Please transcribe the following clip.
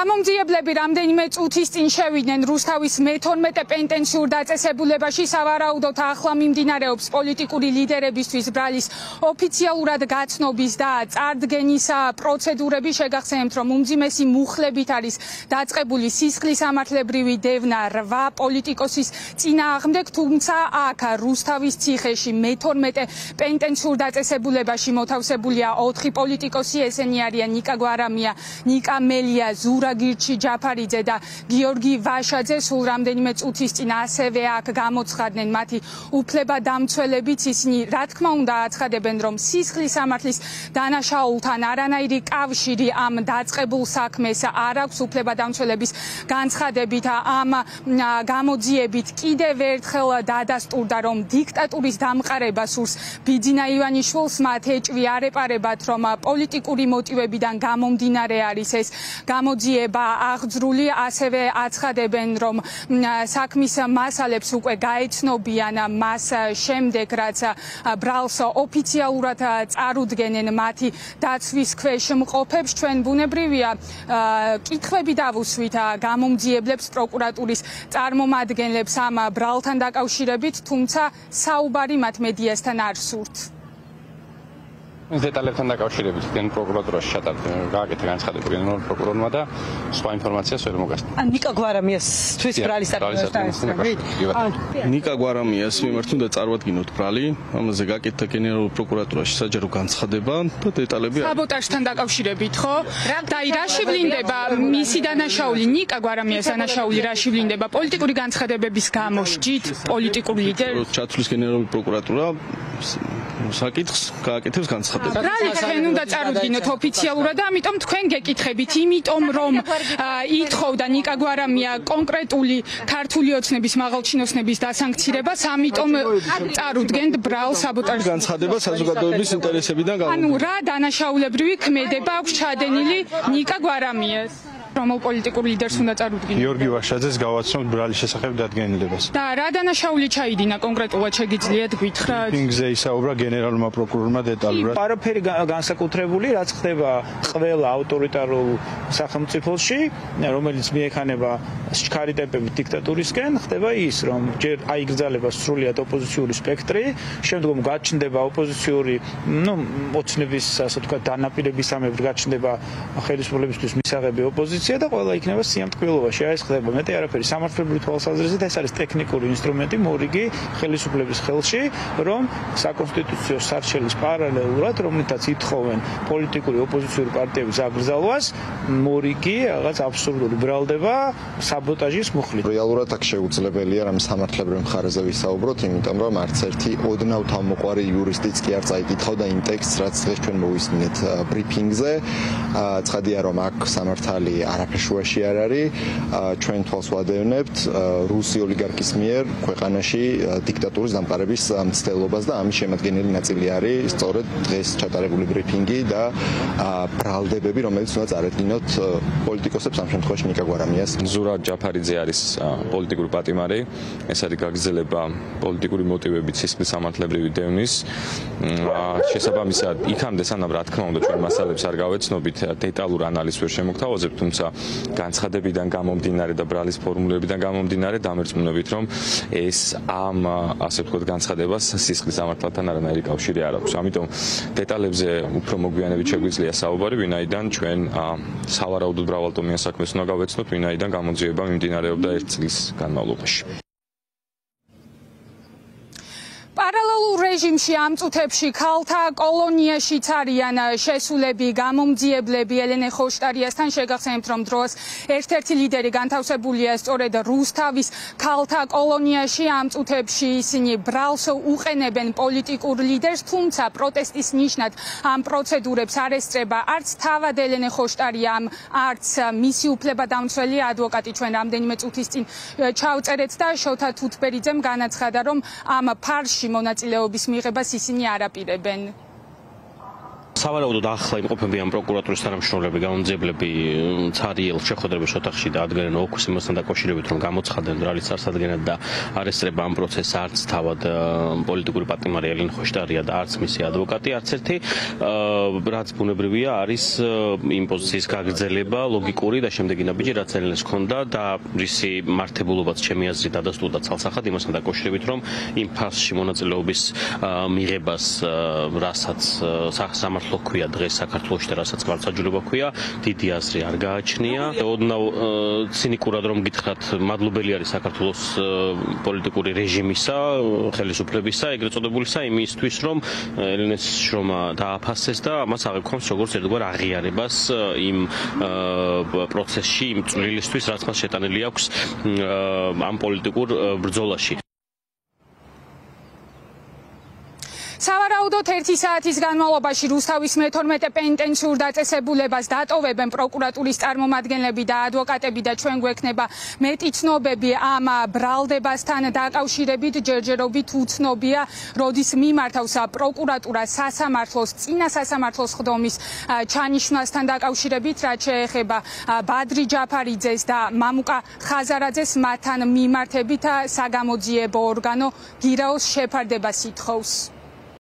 გამომძიებლები რამდენიმე წუთის წინ შევიდნენ რუსთავის მე-12 პენტენსიურ დაწესებულებაში სავარაუდოდ ახლა მიმდინარეობს პოლიტიკური ლიდერებისთვის ბრალის ოფიციალურად გაცნობის და წარდგენის პროცედურები. შეგახსენებთ, რომ უმძიმესი მუხლებით არის დაწყებული სისხლისამართლებრივი დევნა 8 პოლიტიკოსის წინააღმდეგ, თუმცა აქ რუსთავის ციხეში მე-12 პენტენსიურ დაწესებულებაში მოთავსებულია 4 პოლიტიკოსი. ესენი არიან ნიკა გვარამია, ნიკა მელია, ზურაგირჩი ჯაფარიძე და გიორგი ვაშაძე. სულ რამდენიმე წუთის წინ ასევე აქ გამოცხადდნენ მათი უფლებადამცველებიც. ისინი რა თქმა უნდა აცხადებენ, რომ სისხლისამართლის დანაშაულთან არანაირი კავშირი ამ დაწყებულ საქმეს არ აქვს. უფლებადამცველების განცხადებით ამ გამოძიებით კიდევ ერთხელ დადასტურდა, რომ დიქტატურის დამყარება სურს ბიძინა ივანიშვილს. მათ ეჭვი არ ეპარებათ, რომ პოლიტიკური მოტივებიდან გამომდინარე არის ეს გამოძიება აღძრული. ასევე აცხადებენ, რომ საქმის მასალებს უკვე გაეცნობიან მას შემდეგ, რაც ბრალს ოფიციალურად წარუდგენენ მათი დაცვის ქვეშ მყოფებს. ჩვენ ბუნებრივია კითხვები დავუსვით გამომძიებლებს, პროკურატურის წარმომადგენლებს ამ ბრალთან დაკავშირებით, თუმცა საუბარი მათ მედიასთან არ სურთ. დეტალებთან დაკავშირებით პროკურატურაში გააკეთა განცხადება გენერალურ პროკურორმა და სხვა ინფორმაციას ვერ მოგასწრა. ნიკა გვარამიას თვის ბრალის დაკავშირებით. ნიკა გვარამიას მიმართ უნდა წარვადგინოთ ბრალი, ამაზე გააკეთა გენერალურ პროკურატურაში საჯარო განცხადება და დეტალები საბოტაჟთან დაკავშირებით, ხო? და რა შევლინდება მისი დანაშაული, ნიკა გვარამიას დანაშაული რა შევლინდება პოლიტიკური განცხადებების გამო? სჯით პოლიტიკური ლიდერი ჩათვლის გენერალური პროკურატურა საკითხს გააკეთებს განცხადება. ბრალი თქვენ უნდა წარუდგინოთ ოფიციალურად და ამიტომ თქვენ გეკითხებით, იმიტომ რომ ითხოვდა ნიკა გვარამია კონკრეტული ქართული ოცნების მაღალჩინოსნების დასანქცირებას, ამიტომ წარუდგენთ ბრალ საბოტაჟს. განცხადება საზოგადოების ინტერესებიდან ანუ რა დანაშაულებრივი ქმედება აქვს ჩადენილი ნიკა გვარამიას? რომელ პოლიტიკურ ლიდერს უნდა წარუდგინოთ? გიორგი ვაშაძეს გავაცნობთ ბრალის შესახებ დადგენილებას. და რა დანაშაული ჩაიდინა კონკრეტულად შეგიძლიათ გითხრათ? ბრიფინგზე ისაუბრა გენერალურმა პროკურორმა დეტალურად. არაფერი განსაკუთრებული, რაც ხდება ყველა ავტორიტარულ სახელმწიფოში, რომელიც მიექანება სჩქარი ტემპებით დიქტატურისკენ, ხდება ის, რომ ჯერ აიგრძალება სრულიად ოპოზიციური სპექტრი, შემდგომ გაჩნდება ოპოზიციური, ოცნების, ასე ვთქვათ, დანაპირებისამებრ გაჩნდება ხელისუფლებისთვის მისაღები ოპოზიცია და ყველა იქნება სიამტკბილობაში. ეს ხდება მეტი არაფერი სამართლებრივი თვალსაზრისით, ეს არის ტექნიკური ინსტრუმენტი მორიგი ხელისუფლების ხელში, რომ საკონსტიტუციო სარჩელის პარალელურად, რომლითაც ითხოვენ პოლიტიკური ოპოზიციური პარტიების აკრძალვას, მორიგი რაღაც აბსურდული ბრალდება საბოტაჟის მუხლით. რეალურად აქ შეუძლებელია რამე სამართლებრივ მხარეზე ვისაუბროთ, იმიტომ რომ არც ერთი ოდნავ თავმოყვარი იურისტიც კი არ წაიკითხავდა იმ ტექსტს, რაც დღეს ჩვენ მოვისმინეთ ბრიფინგზე. ცხადია, რომ აქ სამართალი არაფერშუაში არ არის. ჩვენ თვალს ვადევნებთ რუსი ოლიგარქის მიერ ქვეყანაში დიქტატურის დამყარების მცდელობას და ამის შემადგენელი ნაწილი არის სწორედ დღეს ჩატარებული ბრიფინგი და ბრალდებები, რომელიც უნდა წარადგინოთ პოლიტიკოსებს, ამ შემთხვევაში ნიკა გვარამიას. ზურაგ ჯაფარიძე არის პოლიტიკური პატიმარი. ეს არის გაგრძელება პოლიტიკური მოტივებით სისხლისამართლებრივი დევნის. შესაბამისად, იქამდე სანამ რა თქმა უნდა ჩვენ მასალებს არ გავეცნობით, დეტალურ ანალიზს ვერ შემოგთავაზებთ, თუმცა განცხადებიდან გამომდინარე და ბრალის ფორმულირებიდან გამომდინარე დამერწმუნებით, რომ ეს ამ ასე ვთქვათ განცხადებას სისხლისამართლთან არანაირი კავშირი არ აქვს. ამიტომ დეტალებზე უფრო მოგვიანებით შეგვიძლია საუბარი, ვინაიდან ჩვენ სავარაუდოდ მრავალტომიან საქმეს უნდა გავეცნოთ, ვინაიდან გამოძიება მიმდინარეობდა 1 წლის განმავლობაში. პარალელურ რეჟიმში ამ წუთებში ქალთა კოლონიაშიც არიან შესულები გამომძიებლები. ელენე ხოშტარიასთან შეგახსენებთ, რომ დროს ერთ-ერთი ლიდერი განთავსებულია სწორედ რუსთავის ქალთა კოლონიაში. ამ წუთებში ისინი ბრალს უყენებენ პოლიტიკურ ლიდერს, თუმცა პროტესტის ნიშნად ამ პროცედურებს არ ესწრება არც თავად ელენე ხოშტარია, არც მისი უფლებადამცველი ადვოკატი. ჩვენ რამდენიმე წუთის წინ ჩავწერეთ და შოთა თუთბერიძემ განაცხადა, რომ ამ ფარში მონაწილეობის მიღებას ისინი არ აპირებენ. სავარაუდოდ ახლა იმყოფებიან პროკურატურის თანამშრომლები, გამომძიებლები ცარიელ შეხვედრების ოთახში და ადგენენ ოქუს იმასთან დაკავშირებით, რომ გამოცხადენ ბრალის წარსადგენად და არესტება ამ პროცესს არც თავად პოლიტიკური პატიმარი ელენ ხოშტარია და არც მისი ადვოკატი, არც ერთი, რაც ბუნებრივია, არის იმ პოზიციის გაგრძელება, ლოგიკური და შემდეგი ნაბიჯი, რაც ელენს ჰქონდა და რისი მართებულობაც ჩემი აზრით დადასტურდა ცალსახად იმასთან დაკავშირებით, რომ იმ ფასში მონაწილეობის მიღებას, რასაც სამართლო ქვია დღეს საქართველოში და რასაც გვარცაჯულება ქვია, დიდი აზრი არ გააჩნია. ოდნავ ცინიკურად რომ გითხრათ, მადლობელი არის საქართველოს პოლიტიკური რეჟიმისა, ხელისუფლებისა, ეგრეთ წოდებულისა იმისთვის, რომ ელენეს შრომა დააფასეს და ამას აღიქვამს როგორც ერთგვარ აღიარებას იმ პროცესში, იმ წვლილისთვის, რაც მას შეტანილი აქვს ამ პოლიტიკურ ბრძოლაში. სავარაუდოდ 1 საათის განმავლობაში რუსთავის მე-12 პენტენციურ დაწესებულებას დატოვებენ პროკურატურის წარმომადგენლები და ადვოკატები და ჩვენ გვექნება მეტი ცნობები ამ ბრალდებასთან დაკავშირებით. ჯერჯერობით უცნობია, როდის მიმართავს პროკურატურა სასამართლოს წინა სასამართლოს ხდომის ჩანიშვნასთან დაკავშირებით, რაც შეეხება ბადრი ჯაფარიძეს და მამუკა ხაზარაძეს, მათთან მიმართებით საგამოძიებო ორგანო გირაოს შეფარდებას ითხოვს.